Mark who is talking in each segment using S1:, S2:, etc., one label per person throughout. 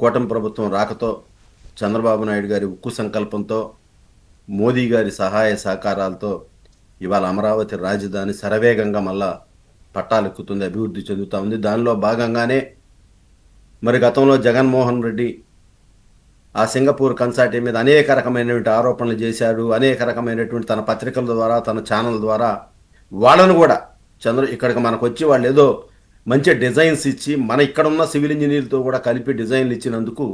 S1: కూటమి ప్రభుత్వం రాకతో చంద్రబాబు నాయుడు గారి ఉక్కు సంకల్పంతో మోదీ గారి సహాయ సహకారాలతో ఇవాళ అమరావతి రాజధాని శరవేగంగా మళ్ళా పట్టాలెక్కుతుంది, అభివృద్ధి చెందుతూ ఉంది. దానిలో భాగంగానే మరి గతంలో జగన్మోహన్ రెడ్డి ఆ సింగపూర్ కన్సార్టీ మీద అనేక రకమైనటువంటి ఆరోపణలు చేశాడు. అనేక రకమైనటువంటి తన పత్రికల ద్వారా, తన ఛానల్ ద్వారా వాళ్ళను కూడా ఇక్కడికి మనకు వచ్చి వాళ్ళు ఏదో మంచి డిజైన్స్ ఇచ్చి మన ఇక్కడ ఉన్న సివిల్ ఇంజనీర్లతో కూడా కలిపి డిజైన్లు ఇచ్చినందుకు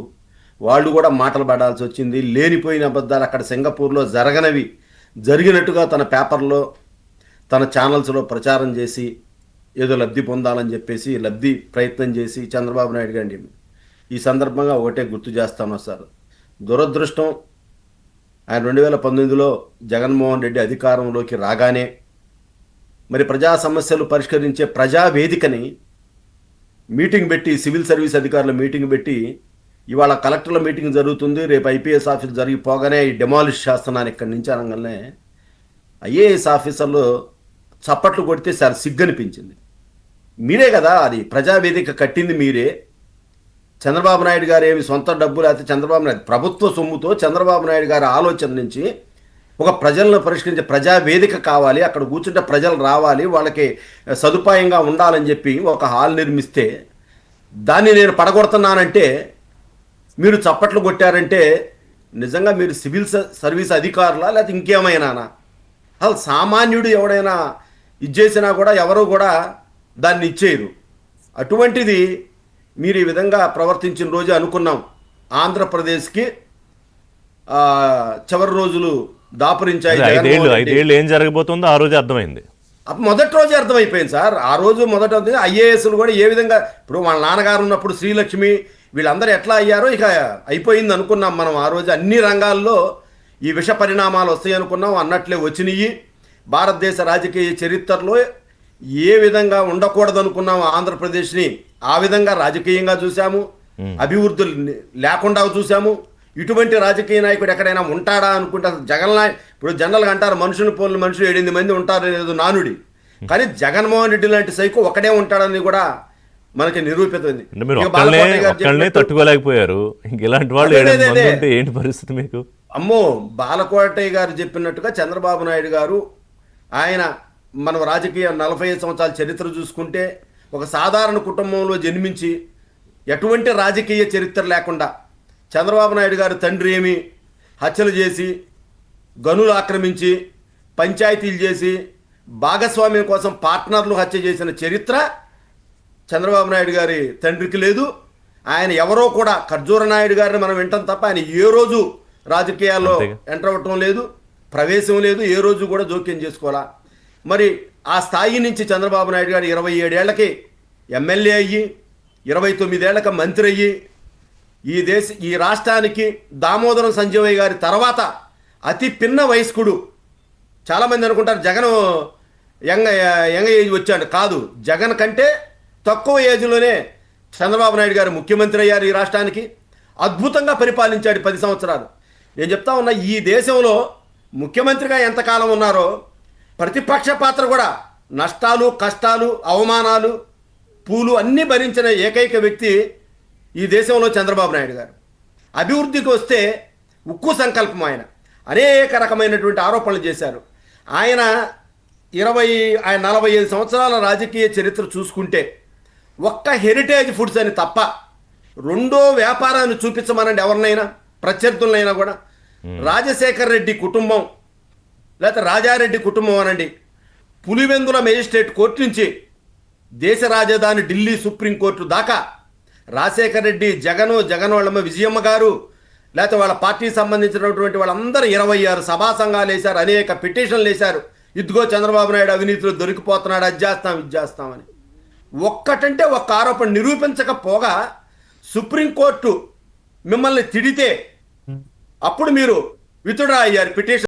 S1: వాళ్ళు కూడా మాటలు పడాల్సి వచ్చింది. లేనిపోయిన అబద్ధాలు అక్కడ సింగపూర్లో జరగనవి జరిగినట్టుగా తన పేపర్లో, తన ఛానల్స్లో ప్రచారం చేసి ఏదో లబ్ధి పొందాలని చెప్పేసి లబ్ధి ప్రయత్నం చేసి చంద్రబాబు నాయుడు గారిని ఈ సందర్భంగా ఒకటే గుర్తు చేస్తాను సార్. దురదృష్టం, ఆయన 2019లో జగన్మోహన్ రెడ్డి అధికారంలోకి రాగానే మరి ప్రజా సమస్యలు పరిష్కరించే ప్రజావేదికని మీటింగ్ పెట్టి, సివిల్ సర్వీస్ అధికారుల మీటింగ్ పెట్టి, ఇవాళ కలెక్టర్ల మీటింగ్ జరుగుతుంది, రేపు ఐపీఎస్ ఆఫీస్ జరిగిపోగానే డెమాలిష్ చేస్తున్నాను ఇక్కడి నుంచి అనగానే ఐఏఎస్ ఆఫీసర్లు చప్పట్లు కొడితే సార్ సిగ్గనిపించింది. మీరే కదా అది ప్రజావేదిక కట్టింది, మీరే. చంద్రబాబు నాయుడు గారు ఏమి సొంత డబ్బు లేకపోతే చంద్రబాబు నాయుడు ప్రభుత్వ సొమ్ముతో చంద్రబాబు నాయుడు గారి ఆలోచన నుంచి ఒక ప్రజలను పరిష్కరించే ప్రజావేదిక కావాలి, అక్కడ కూర్చుంటే ప్రజలు రావాలి, వాళ్ళకి సదుపాయంగా ఉండాలని చెప్పి ఒక హాల్ నిర్మిస్తే దాన్ని నేను పడగొడుతున్నానంటే మీరు చప్పట్లు కొట్టారంటే నిజంగా మీరు సివిల్ సర్వీస్ అధికారులా లేకపోతే ఇంకేమైనానా? అసలు సామాన్యుడు ఎవడైనా ఇచ్చేసినా కూడా ఎవరు కూడా దాన్ని ఇచ్చేయరు. అటువంటిది మీరు ఈ విధంగా ప్రవర్తించిన రోజు అనుకున్నాం ఆంధ్రప్రదేశ్కి చివరి రోజులు దాపురించాయి.
S2: 5 ఏళ్ళు ఏం జరగబోతుందో ఆ రోజు అర్థమైంది,
S1: మొదటి రోజే అర్థమైపోయింది సార్. ఆ రోజు మొదట ఐఏఎస్లు కూడా ఏ విధంగా, ఇప్పుడు వాళ్ళ నాన్నగారు ఉన్నప్పుడు శ్రీలక్ష్మి వీళ్ళందరూ ఎట్లా అయ్యారో ఇక అయిపోయింది అనుకున్నాం మనం. ఆ రోజు అన్ని రంగాల్లో ఈ విష పరిణామాలు వస్తాయి అనుకున్నాం, అన్నట్లే వచ్చినాయి. భారతదేశ రాజకీయ చరిత్రలో ఏ విధంగా ఉండకూడదు అనుకున్నాము ఆంధ్రప్రదేశ్ని ఆ విధంగా రాజకీయంగా చూసాము, అభివృద్ధులు లేకుండా చూసాము. ఇటువంటి రాజకీయ నాయకుడు ఎక్కడైనా ఉంటాడా అనుకుంటే ఇప్పుడు జనరల్గా అంటారు మనుషులు పోలిన మనుషులు 8 మంది ఉంటారు లేదు నానుడి, కానీ జగన్మోహన్ రెడ్డి లాంటి సైకో ఒకడే ఉంటాడని కూడా మనకి నిరూపితమైంది.
S2: తట్టుకోలేకపోయారు, ఇలాంటి వాళ్ళు ఏంటి పరిస్థితి మీకు?
S1: అమ్మో, బాలకోటయ్య గారు చెప్పినట్టుగా చంద్రబాబు నాయుడు గారు ఆయన మనం రాజకీయ 45 సంవత్సరాల చరిత్ర చూసుకుంటే ఒక సాధారణ కుటుంబంలో జన్మించి ఎటువంటి రాజకీయ చరిత్ర లేకుండా చంద్రబాబు నాయుడు గారు తండ్రి ఏమి హత్యలు చేసి, గనులు ఆక్రమించి, పంచాయతీలు చేసి, భాగస్వామ్యం కోసం పార్ట్నర్లు హత్య చేసిన చరిత్ర చంద్రబాబు నాయుడు గారి తండ్రికి లేదు. ఆయన ఎవరో కూడా ఖర్జూర నాయుడు గారిని మనం వింటాం తప్ప ఆయన ఏ రోజు రాజకీయాల్లో ఎంటర్ అవ్వటం లేదు, ప్రవేశం లేదు, ఏ రోజు కూడా జోక్యం చేసుకోవాలా. మరి ఆ స్థాయి నుంచి చంద్రబాబు నాయుడు గారు 27 ఏళ్లకి ఎమ్మెల్యే అయ్యి 29 ఏళ్లకి మంత్రి అయ్యి ఈ రాష్ట్రానికి దామోదరం సంజయ్ గారి తర్వాత అతి పిన్న వయస్కుడు. చాలామంది అనుకుంటారు జగన్ యంగ్ ఏజ్ వచ్చాడు, కాదు, జగన్ కంటే తక్కువ ఏజ్లోనే చంద్రబాబు నాయుడు గారు ముఖ్యమంత్రి అయ్యారు. ఈ రాష్ట్రానికి అద్భుతంగా పరిపాలించాడు 10 సంవత్సరాలు. నేను చెప్తా ఉన్నా, ఈ దేశంలో ముఖ్యమంత్రిగా ఎంతకాలం ఉన్నారో ప్రతిపక్ష పాత్ర కూడా నష్టాలు, కష్టాలు, అవమానాలు, పూలు అన్నీ భరించిన ఏకైక వ్యక్తి ఈ దేశంలో చంద్రబాబు నాయుడు గారు. అభివృద్ధికి వస్తే ఉక్కు సంకల్పం, ఆయన అనేక రకమైనటువంటి ఆరోపణలు చేశారు. ఆయన 45 సంవత్సరాల రాజకీయ చరిత్ర చూసుకుంటే ఒక్క హెరిటేజ్ ఫుడ్స్ అని తప్ప రెండో వ్యాపారాన్ని చూపించమనండి ఎవరినైనా, ప్రత్యర్థులైనా కూడా. రాజశేఖర్ రెడ్డి కుటుంబం లేకపోతే రాజారెడ్డి కుటుంబం అనండి, పులివెందుల మేజిస్ట్రేట్ కోర్టు నుంచి దేశ రాజధాని ఢిల్లీ సుప్రీంకోర్టు దాకా రాజశేఖర్ రెడ్డి, జగన్ వాళ్ళమ్మ విజయమ్మ గారు లేకపోతే వాళ్ళ పార్టీకి సంబంధించినటువంటి వాళ్ళందరూ 26 సభా సంఘాలు వేశారు, అనేక పిటిషన్లు వేశారు. ఇదిగో చంద్రబాబు నాయుడు అవినీతిలో దొరికిపోతున్నాడు, అది చేస్తామని. ఒక్కటంటే ఒక్క ఆరోపణ నిరూపించకపోగా సుప్రీంకోర్టు మిమ్మల్ని తిడితే అప్పుడు మీరు విత్డ్రా అయ్యారు పిటిషన్.